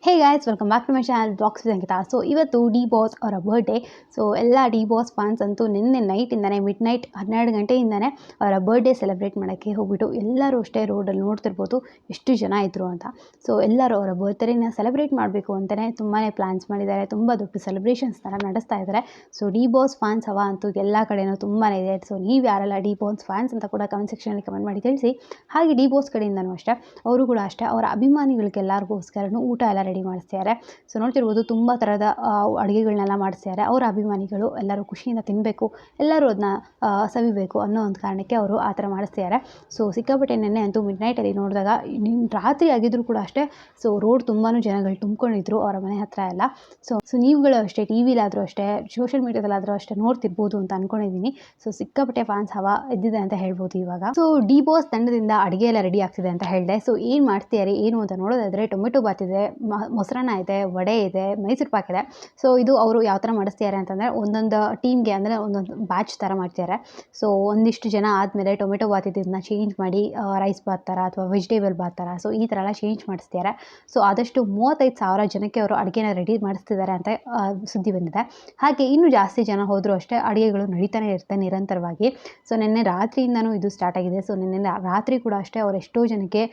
Hey guys, welcome back to my channel blogs with Ankita. So ಇವತ್ತು D boss ಅವರ birthday. So ಎಲ್ಲ D boss fans ಅಂತೂ ನಿನ್ನೆ ನೈಟಿಂದನೇ mid night 12 ಗಂಟೆಯಿಂದನೇ ಅವರ birthday celebrate ಮಾಡೋಕ್ಕೆ ಹೋಗ್ಬಿಟ್ಟು ಎಲ್ಲರೂ ಅಷ್ಟೇ ರೋಡಲ್ಲಿ ನೋಡ್ತಿರ್ಬೋದು ಎಷ್ಟು ಜನ ಇದ್ದರು ಅಂತ. ಸೊ ಎಲ್ಲರೂ ಅವರ ಬರ್ತ್ಡೇನ ಸೆಲೆಬ್ರೇಟ್ ಮಾಡಬೇಕು ಅಂತಲೇ ತುಂಬಾ ಪ್ಲ್ಯಾನ್ಸ್ ಮಾಡಿದ್ದಾರೆ. ತುಂಬ ದೊಡ್ಡ ಸೆಲೆಬ್ರೇಷನ್ಸ್ ಥರ ನಡೆಸ್ತಾ ಇದ್ದಾರೆ. ಸೊ ಡಿ ಬಾಸ್ ಫ್ಯಾನ್ಸ್ ಹವಾ ಅಂತೂ ಎಲ್ಲ ಕಡೆಯೂ ತುಂಬಾ ಇದೆ. ಸೊ ನೀವು ಯಾರೆಲ್ಲ ಡಿ ಬಾಸ್ ಫ್ಯಾನ್ಸ್ ಅಂತ ಕೂಡ ಕಮೆಂಟ್ ಸೆಕ್ಷನಲ್ಲಿ ಕಮೆಂಟ್ ಮಾಡಿ ತಿಳಿಸಿ. ಹಾಗೆ ಡಿ ಬಾಸ್ ಕಡೆಯಿಂದನೂ ಅಷ್ಟೇ ಅವರು ಕೂಡ ಅಷ್ಟೇ ಅವರ ಅಭಿಮಾನಿಗಳಿಗೆಲ್ಲರಿಗೋಸ್ಕರನೂ ಊಟ ಎಲ್ಲ ರೆಡಿ ಮಾಡಿಸ್ತಿದ್ದಾರೆ. ಸೊ ನೋಡ್ತಿರ್ಬೋದು ತುಂಬ ಥರದ ಅಡುಗೆಗಳನ್ನೆಲ್ಲ ಮಾಡಿಸ್ತಿದ್ದಾರೆ. ಅವರ ಅಭಿಮಾನಿಗಳು ಎಲ್ಲರೂ ಖುಷಿಯಿಂದ ತಿನ್ನಬೇಕು, ಎಲ್ಲರೂ ಅದನ್ನ ಸವಿಬೇಕು ಅನ್ನೋ ಒಂದು ಕಾರಣಕ್ಕೆ ಅವರು ಆ ಥರ ಮಾಡಿಸ್ತಿದ್ದಾರೆ. ಸೊ ಸಿಕ್ಕಾಪಟ್ಟೆ ನೆನ್ನೆ ಅಂತೂ ಮಿಡ್ ನೈಟಲ್ಲಿ ನೋಡಿದಾಗ ರಾತ್ರಿ ಆಗಿದ್ರು ಕೂಡ ಅಷ್ಟೇ ಸೊ ರೋಡ್ ತುಂಬಾ ಜನಗಳು ತುಂಬ್ಕೊಂಡಿದ್ರು ಅವರ ಮನೆ ಹತ್ರ ಎಲ್ಲ. ಸೊ ನೀವುಗಳು ಅಷ್ಟೇ ಟಿ ವಿಲಾದರೂ ಅಷ್ಟೇ ಸೋಷಿಯಲ್ ಮೀಡಿಯಾದಲ್ಲಾದರೂ ಅಷ್ಟೇ ನೋಡ್ತಿರ್ಬೋದು ಅಂತ ಅಂದ್ಕೊಂಡಿದ್ದೀನಿ. ಸೊ ಸಿಕ್ಕಾಪಟ್ಟೆ ಫ್ಯಾನ್ಸ್ ಹವಾ ಎದ್ದಿದೆ ಅಂತ ಹೇಳ್ಬೋದು ಇವಾಗ. ಸೊ ಡಿ ಬಾಸ್ ತಂಡದಿಂದ ಅಡುಗೆ ಎಲ್ಲ ರೆಡಿ ಆಗ್ತಿದೆ ಅಂತ ಹೇಳಿದೆ. ಸೊ ಏನು ಮಾಡ್ತಿದ್ದಾರೆ ಏನು ಅಂತ ನೋಡೋದಾದರೆ ಟೊಮೆಟೊ ಬಾತ್ ಇದೆ, ಮೊಸರನ್ನ ಇದೆ, ವಡೆ ಇದೆ, ಮೈಸೂರು ಪಾಕ್ ಇದೆ. ಸೊ ಇದು ಅವರು ಯಾವ ಥರ ಮಾಡಿಸ್ತಿದ್ದಾರೆ ಅಂತಂದರೆ ಒಂದೊಂದು ಟೀಮ್ಗೆ ಅಂದರೆ ಒಂದೊಂದು ಬ್ಯಾಚ್ ಥರ ಮಾಡ್ತಿದ್ದಾರೆ. ಸೊ ಒಂದಿಷ್ಟು ಜನ ಆದಮೇಲೆ ಟೊಮೆಟೊ ಬಾತ್ ಇದನ್ನು ಚೇಂಜ್ ಮಾಡಿ ರೈಸ್ ಬಾತ್ ಥರ ಅಥವಾ ವೆಜಿಟೇಬಲ್ ಬಾತ್ ಥರ ಸೊ ಈ ಥರ ಎಲ್ಲ ಚೇಂಜ್ ಮಾಡಿಸ್ತಿದ್ದಾರೆ. ಸೊ ಆದಷ್ಟು 35,000 ಜನಕ್ಕೆ ಅವರು ಅಡುಗೆನ ರೆಡಿ ಮಾಡಿಸ್ತಿದ್ದಾರೆ ಅಂತ ಸುದ್ದಿ ಬಂದಿದೆ. ಹಾಗೆ ಇನ್ನೂ ಜಾಸ್ತಿ ಜನ ಹೋದರೂ ಅಷ್ಟೇ ಅಡುಗೆಗಳು ನಡೀತಾನೆ ಇರುತ್ತೆ ನಿರಂತರವಾಗಿ. ಸೊ ನಿನ್ನೆ ರಾತ್ರಿಯಿಂದನೂ ಇದು ಸ್ಟಾರ್ಟ್ ಆಗಿದೆ. ಸೊ ನಿನ್ನೆ ರಾತ್ರಿ ಕೂಡ ಅಷ್ಟೇ ಅವರು ಎಷ್ಟೋ ಜನಕ್ಕೆ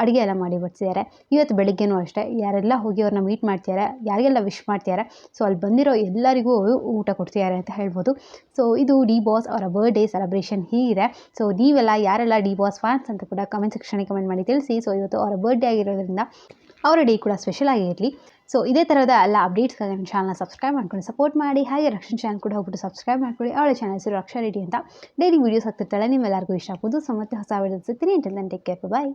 ಅಡುಗೆ ಎಲ್ಲ ಮಾಡಿ ಬಡಿಸಿದ್ದಾರೆ. ಇವತ್ತು ಬೆಳಗ್ಗೆನೂ ಅಷ್ಟೇ ಯಾರೆಲ್ಲ ಹೋಗಿ ಅವ್ರನ್ನ ಮೀಟ್ ಮಾಡ್ತಿದ್ದಾರೆ, ಯಾರಿಗೆಲ್ಲ ವಿಶ್ ಮಾಡ್ತಿದ್ದಾರೆ, ಸೊ ಅಲ್ಲಿ ಬಂದಿರೋ ಎಲ್ಲರಿಗೂ ಊಟ ಕೊಡ್ತಿದ್ದಾರೆ ಅಂತ ಹೇಳ್ಬೋದು. ಸೊ ಇದು ಡಿ ಬಾಸ್ ಅವರ ಬರ್ಡೇ ಸೆಲೆಬ್ರೇಷನ್ ಹೀಗಿದೆ. ಸೊ ನೀವೆಲ್ಲ ಯಾರೆಲ್ಲ ಡಿ ಬಾಸ್ ಫ್ಯಾನ್ಸ್ ಅಂತ ಕೂಡ ಕಮೆಂಟ್ ಸೆಕ್ಷನ್ಗೆ ಕಮೆಂಟ್ ಮಾಡಿ ತಿಳಿಸಿ. ಸೊ ಇವತ್ತು ಅವರ ಬರ್ಡೇ ಆಗಿರೋದ್ರಿಂದ ಅವರ ಡೇ ಕೂಡ ಸ್ಪೆಷಲ್ ಆಗಿರಲಿ. ಸೊ ಇದೇ ಥರದ ಎಲ್ಲ ಅಪ್ಡೇಟ್ಸ್ಗಾಗಿ ನನ್ನ ಚಾನಲ್ನ ಸಬ್ಸ್ಕ್ರೈಬ್ ಮಾಡ್ಕೊಂಡು ಸಪೋರ್ಟ್ ಮಾಡಿ. ಹಾಗೆ ರಕ್ಷಣಾ ಚಾನಲ್ ಕೂಡ ಹೋಗ್ಬಿಟ್ಟು ಸಬ್ಸ್ಕ್ರೈಬ್ ಮಾಡ್ಕೊಳ್ಳಿ. ಅವಳ ಚಾನಲ್ ಹೆಸರು ರಕ್ಷಾ ರೆಡ್ಡಿ ಅಂತ. ಡೈಲಿ ವೀಡಿಯೋಸ್ ಹಾಕ್ತಿರ್ತಾಳೆ, ನಿಮ್ಮೆಲ್ಲರಿಗೂ ಇಷ್ಟ ಆಗ್ಬೋದು. ಸೊ ಮತ್ತೆ ಹೊಸ ವೀಡಿಯೋಸ್ ಸಿಗ್ತೀನಿ. ಅಂಟಿಲ್ ದೆನ್ ಟೇಕ್ ಕೇರ್, ಬಾಯ್.